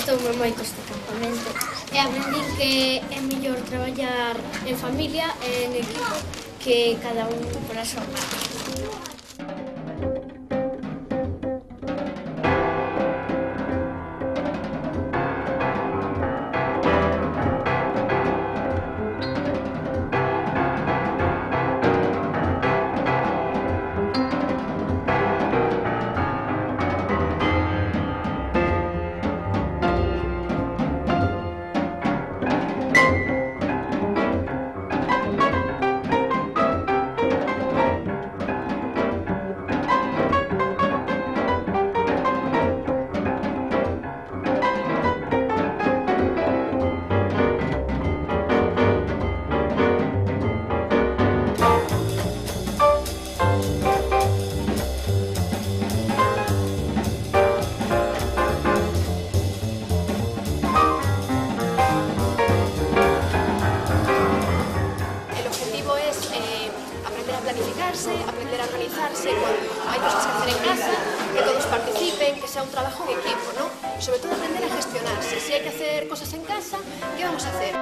Gustoume moito este campamento e aprendín que é mellor traballar en familia e en equipo que cada un por a súa parte. Aprender a organizarse cuando hay cosas que hacer en casa, que todos participen, que sea un trabajo en equipo, ¿no? Y sobre todo aprender a gestionarse. Si hay que hacer cosas en casa, ¿qué vamos a hacer?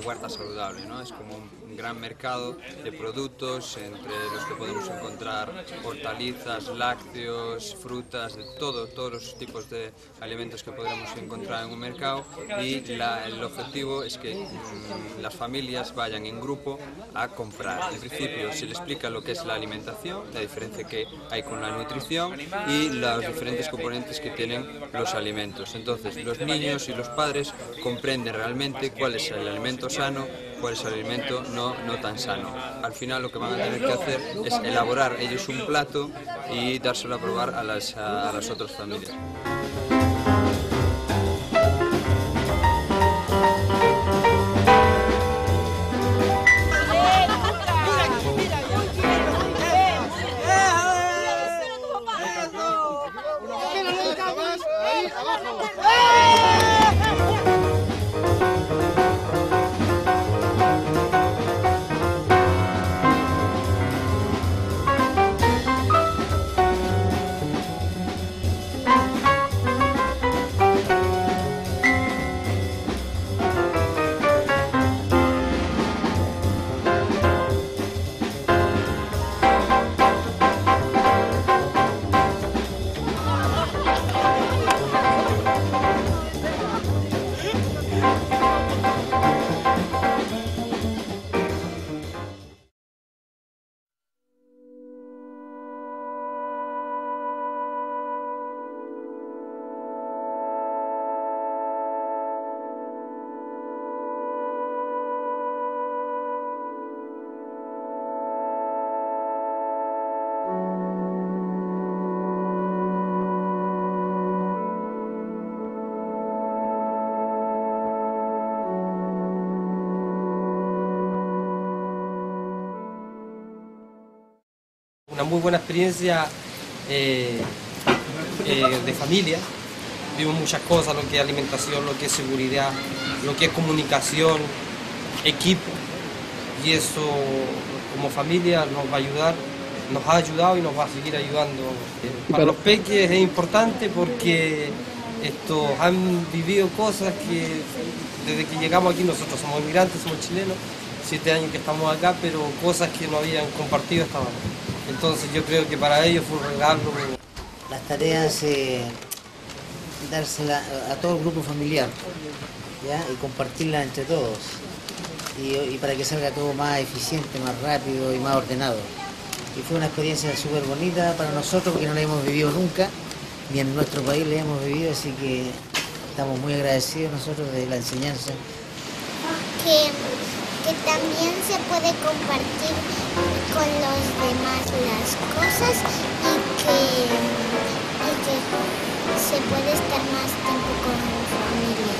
Huerta saludable, ¿no? Es como un gran mercado de productos entre los que podemos encontrar hortalizas, lácteos, frutas, de todos los tipos de alimentos que podremos encontrar en un mercado, y el objetivo es que las familias vayan en grupo a comprar. En principio se les explica lo que es la alimentación, la diferencia que hay con la nutrición y los diferentes componentes que tienen los alimentos. Entonces los niños y los padres comprenden realmente cuál es el alimento sano, cuál es el alimento no tan sano. Al final lo que van a tener que hacer es elaborar ellos un plato y dárselo a probar a las otras familias. Una muy buena experiencia de familia. Vimos muchas cosas, lo que es alimentación, lo que es seguridad, lo que es comunicación, equipo, y eso como familia nos va a ayudar, nos ha ayudado y nos va a seguir ayudando. Para los peques es importante porque han vivido cosas que desde que llegamos aquí, nosotros somos inmigrantes, somos chilenos, 7 años que estamos acá, pero cosas que no habían compartido hasta ahora. Entonces yo creo que para ellos fue un regalo. Las tareas, dárselas a todo el grupo familiar, ¿ya? Y compartirlas entre todos. Y para que salga todo más eficiente, más rápido y más ordenado. Y fue una experiencia súper bonita para nosotros porque no la hemos vivido nunca. ni en nuestro país le hemos vivido, así que estamos muy agradecidos nosotros de la enseñanza. Que también se puede compartir con los demás las cosas y que se puede estar más tiempo con familia.